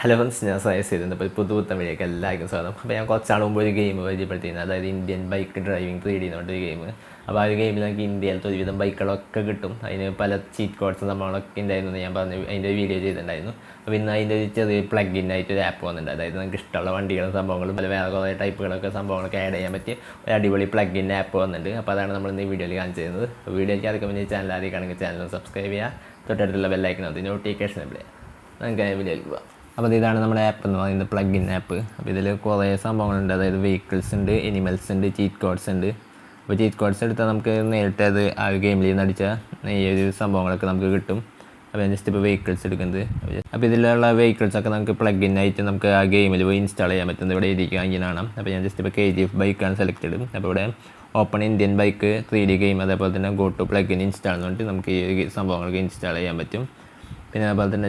Hello friends, ഞാൻ സയസ് ചെയ്തിട്ടുണ്ട്. ഇപ്പോൾ പുതുപുത്തൻ വഴിയൊക്കെ എല്ലാവർക്കും സ്വാഗതം. അപ്പോൾ ഞാൻ കുറച്ചാൾ മുമ്പ് ഒരു ഗെയിം പരിചയപ്പെടുത്തിയിരുന്നു, അതായത് ഇന്ത്യൻ ബൈക്ക് ഡ്രൈവിംഗ് 3D എന്ന് പറഞ്ഞൊരു ഗെയിം. അപ്പോൾ ആ ഒരു ഗെയിമിൽ നമുക്ക് ഇന്ത്യയിലത്തെ ഒരുവിധം ബൈക്കുകളൊക്കെ കിട്ടും. അതിന് പല ചീറ്റ് കോഡ്സും സംഭവങ്ങളൊക്കെ ഉണ്ടായിരുന്നു. ഞാൻ പറഞ്ഞു അതിൻ്റെ വീഡിയോ ചെയ്തിട്ടുണ്ടായിരുന്നു. അപ്പോൾ ഇന്ന് അതിൻ്റെ ഒരു ചെറിയ പ്ലഗ് ആയിട്ട് ഒരു ആപ്പ് വന്നിട്ടുണ്ട്. അതായത് നമുക്ക് ഇഷ്ടമുള്ള വണ്ടികളും സംഭവങ്ങളും പല വേറെ കുറേ ടൈപ്പുകളൊക്കെ സംഭവങ്ങളൊക്കെ ആഡ് ചെയ്യാൻ പറ്റിയ ഒരു അടിപൊളി പ്ലഗ് ആപ്പ് വന്നിട്ടുണ്ട്. അപ്പോൾ അതാണ് നമ്മൾ ഇന്ന് ഈ വീഡിയോയിൽ കാണിച്ചു തരുന്നത്. അപ്പോൾ വീഡിയോയ്ക്ക് അതൊക്കെ മുന്നേ ചാനൽ ആദ്യമാണെങ്കിൽ ചാനൽ സബ്സ്ക്രൈബ് ചെയ്യുക, തൊട്ടടുത്തുള്ള ബെല്ലൈക്കനകത്ത് നോട്ടിഫിക്കേഷൻ അപ്ലൈ ചെയ്യുക. നമുക്ക് വീഡിയോയിൽ പോകാം. അപ്പോൾ ഇതാണ് നമ്മുടെ ആപ്പ് എന്ന് പറയുന്നത്, പ്ലഗ് ആപ്പ്. അപ്പോൾ ഇതിൽ കുറേ സംഭവങ്ങളുണ്ട്. അതായത് വെഹിക്കിൾസ് ഉണ്ട്, എനിമൽസ് ഉണ്ട്, ചീറ്റ് കോഡ്സ് ഉണ്ട്. അപ്പോൾ ചീറ്റ് കോഡ്സ് എടുത്താൽ നമുക്ക് നേരിട്ട് അത് ആ ഗെയിമിൽ നിന്ന് അടിച്ചാൽ ഈ ഒരു സംഭവങ്ങളൊക്കെ നമുക്ക് കിട്ടും. അപ്പോൾ ഞാൻ ജസ്റ്റ് ഇപ്പോൾ വെഹിക്കിൾസ് എടുക്കുന്നത്. അപ്പോൾ ഇതിലുള്ള വെഹിക്കിൾസൊക്കെ നമുക്ക് പ്ലഗ് ആയിട്ട് നമുക്ക് ആ ഗെയിമിൽ പോയി ഇൻസ്റ്റാൾ ചെയ്യാൻ പറ്റുന്നത്. ഇവിടെ ഇരിക്കുകയാണെങ്കിൽ കാണാം. അപ്പോൾ ഞാൻ ജസ്റ്റ് ഇപ്പോൾ KGF ബൈക്കാണ് സെലക്റ്റഡ്. അപ്പോൾ ഇവിടെ open Indian bike 3D game, അതേപോലെ തന്നെ ഗോ ടു പ്ലഗ് ഇൻസ്റ്റാൾ എന്ന് പറഞ്ഞിട്ട് നമുക്ക് ഈ സംഭവങ്ങൾക്ക് ഇൻസ്റ്റാൾ ചെയ്യാൻ പറ്റും. പിന്നെ അതുപോലെ തന്നെ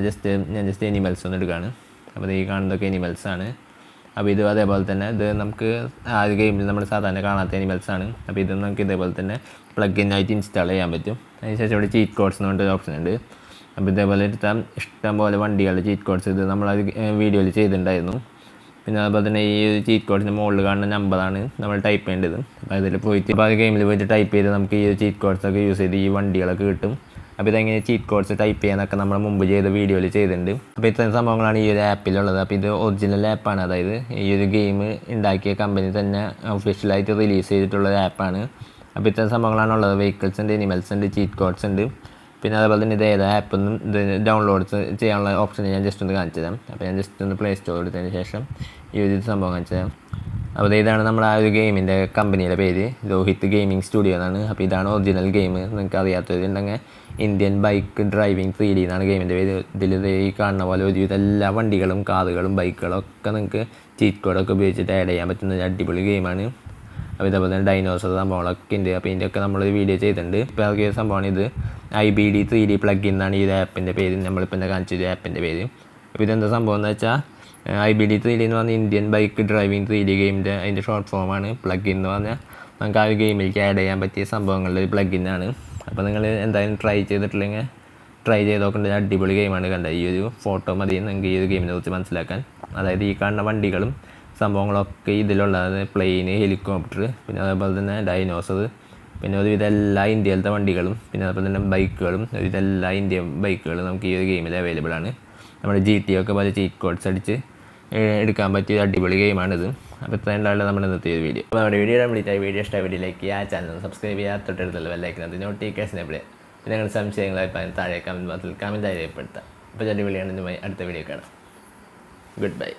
ഞാൻ ജസ്റ്റ് എനിമൽസ് ഒന്ന് എടുക്കുകയാണ്. അപ്പോൾ ഈ കാണുന്നതൊക്കെ എനിമൽസാണ്. അപ്പോൾ ഇത് അതേപോലെ തന്നെ ഇത് നമുക്ക് ആ ഒരു ഗെയിമിൽ നമ്മൾ സാധാരണ കാണാത്ത എനിമൽസാണ്. അപ്പോൾ ഇത് നമുക്ക് ഇതേപോലെ തന്നെ പ്ലഗ് ആയിട്ട് ഇൻസ്റ്റാൾ ചെയ്യാൻ പറ്റും. അതിനുശേഷം ഇവിടെ ചീറ്റ് കോഡ്സ് എന്ന് പറഞ്ഞിട്ടൊരു ഓപ്ഷൻ ഉണ്ട്. അപ്പോൾ ഇതേപോലെ എടുത്താൽ ഇഷ്ടം പോലെ വണ്ടികളുടെ ചീറ്റ് കോഡ്സ് ഇത് നമ്മളത് വീഡിയോയിൽ ചെയ്തിട്ടുണ്ടായിരുന്നു. പിന്നെ അതുപോലെ തന്നെ ഈ ചീറ്റ് കോഡ്സിൻ്റെ മുകളിൽ കാണുന്ന നമ്പറാണ് നമ്മൾ ടൈപ്പ് ചെയ്യേണ്ടത്. അപ്പോൾ അതിൽ പോയിട്ട് അപ്പോൾ ആ ഗെയിമിൽ പോയിട്ട് ടൈപ്പ് ചെയ്ത് നമുക്ക് ഈ ചീറ്റ് കോഡ്സൊക്കെ യൂസ് ചെയ്ത് ഈ വണ്ടികളൊക്കെ കിട്ടും. അപ്പോൾ ഇതെങ്ങനെ ചീറ്റ് കോഡ്സ് ടൈപ്പ് ചെയ്യാനൊക്കെ നമ്മൾ മുമ്പ് ചെയ്ത വീഡിയോയിൽ ചെയ്തിട്ടുണ്ട്. അപ്പോൾ ഇത്രയും സംഭവങ്ങളാണ് ഈ ഒരു ആപ്പിലുള്ളത്. അപ്പോൾ ഇത് ഒറിജിനൽ ആപ്പാണ്, അതായത് ഈ ഒരു ഗെയിം ഉണ്ടാക്കിയ കമ്പനി തന്നെ ഒഫീഷ്യലായിട്ട് റിലീസ് ചെയ്തിട്ടുള്ള ഒരു ആപ്പാണ്. അപ്പോൾ ഇത്രയും സംഭവങ്ങളാണ് ഉള്ളത്. വെഹിക്കിൾസ് ഉണ്ട്, എനിമൽസ് ഉണ്ട്, ചീറ്റ് കോഡ്സ് ഉണ്ട്. പിന്നെ അതുപോലെ തന്നെ ഇത് ഏതാ ആപ്പൊന്നും ഇത് ഡൗൺലോഡ്സ് ചെയ്യാനുള്ള ഓപ്ഷൻ ഞാൻ ജസ്റ്റ് ഒന്ന് കാണിച്ചു തരാം. അപ്പോൾ ഞാൻ ജസ്റ്റ് ഒന്ന് പ്ലേ സ്റ്റോർ എടുത്തതിന് ശേഷം ഈ ഒരു സംഭവം കാണിച്ചു തരാം. അപ്പോൾ ഇതാണ് നമ്മുടെ ആ ഒരു ഗെയിമിൻ്റെ കമ്പനിയുടെ പേര്, രോഹിത് ഗെയിമിംഗ് സ്റ്റുഡിയോ എന്നാണ്. അപ്പോൾ ഇതാണ് ഒറിജിനൽ ഗെയിം. നിങ്ങൾക്ക് അറിയാത്തവരുണ്ടെങ്കിൽ ഇന്ത്യൻ ബൈക്ക് ഡ്രൈവിംഗ് 3D എന്നാണ് ഗെയിമിൻ്റെ പേര്. ഇതിൽ ഈ കാണുന്ന പോലെ ഒരുവിധം എല്ലാ വണ്ടികളും, കാറുകളും, ബൈക്കുകളും ഒക്കെ നിങ്ങൾക്ക് ചീറ്റ് കോഡൊക്കെ ഉപയോഗിച്ചിട്ട് ആഡ് ചെയ്യാൻ പറ്റുന്ന ഒരു അടിപൊളി ഗെയിമാണ്. അപ്പോൾ ഇതേപോലെ തന്നെ ഡൈനോസർ സംഭവങ്ങളൊക്കെ ഉണ്ട്. അപ്പോൾ ഇതിൻ്റെയൊക്കെ നമ്മളൊരു വീഡിയോ ചെയ്തിട്ടുണ്ട്. ഇപ്പോൾ ഇറക്കിയ സംഭവമാണ് ഇത്. IBD 3D പ്ലഗ് എന്നാണ് ഈ ആപ്പിൻ്റെ പേര്. നമ്മളിപ്പോൾ എന്താ കാണിച്ചത് ആപ്പിൻ്റെ പേര്. അപ്പോൾ ഇതെന്താ സംഭവം എന്ന് വെച്ചാൽ IBD 3D എന്ന് പറഞ്ഞാൽ ഇന്ത്യൻ ബൈക്ക് ഡ്രൈവിംഗ് 3D ഗെയിമിൻ്റെ അതിൻ്റെ ഷോർട്ട് ഫോമാണ്. പ്ലഗ് എന്ന് പറഞ്ഞാൽ നമുക്ക് ആ ഒരു ഗെയിമിലേക്ക് ആഡ് ചെയ്യാൻ പറ്റിയ സംഭവങ്ങളുടെ ഒരു പ്ലഗിനാണ്. അപ്പോൾ നിങ്ങൾ എന്തായാലും ട്രൈ ചെയ്തിട്ടില്ലെങ്കിൽ ട്രൈ ചെയ്ത് നോക്കേണ്ട അടിപൊളി ഗെയിമാണ്. കണ്ട ഈ ഒരു ഫോട്ടോ മതി നിങ്ങൾക്ക് ഈ ഒരു ഗെയിമിനെ കുറിച്ച് മനസ്സിലാക്കാൻ. അതായത് ഈ കാണുന്ന വണ്ടികളും സംഭവങ്ങളൊക്കെ ഇതിലുള്ളത് പ്ലെയിന്, ഹെലികോപ്റ്റർ, പിന്നെ അതേപോലെ തന്നെ ഡൈനോസർ, പിന്നെ ഒരുവിധം എല്ലാ ഇന്ത്യയിലത്തെ വണ്ടികളും, പിന്നെ അതേപോലെ തന്നെ ബൈക്കുകളും, ഒരുവിധം എല്ലാ ഇന്ത്യൻ ബൈക്കുകളും നമുക്ക് ഈ ഒരു ഗെയിമിൽ അവൈലബിൾ ആണ്. നമ്മുടെ GT ഒക്കെ പല ചീറ്റ് കോഡ്സ് അടിച്ച് എടുക്കാൻ പറ്റിയ അടിപൊളി ഗെയിമാണിത്. അപ്പോൾ ഇത്രയും ഉണ്ടാവില്ല നമ്മുടെ ഇന്നത്തെ ഒരു വീഡിയോ. അപ്പോൾ നമ്മുടെ വീഡിയോ കംപ്ലീറ്റ് വീഡിയോ ഇഷ്ടമായ വീഡിയോ ലൈക്ക് ചെയ്യുക, ആ ചാനൽ സബ്സ്ക്രൈബ് ചെയ്യുക, തൊട്ടടുത്തുള്ള ബെല്ലൈക്കനകത്ത് നോട്ടിഫിക്കേഷൻ എവിടെ. പിന്നെ നിങ്ങൾ സംശയങ്ങളായി താഴെ കമൻറ്റ് ബോക്സിൽ കമൻറ്റായി രേഖപ്പെടുത്താം. അപ്പോൾ അടിപൊളിയാണ് അടുത്ത വീഡിയോ കാണാം. Good bye.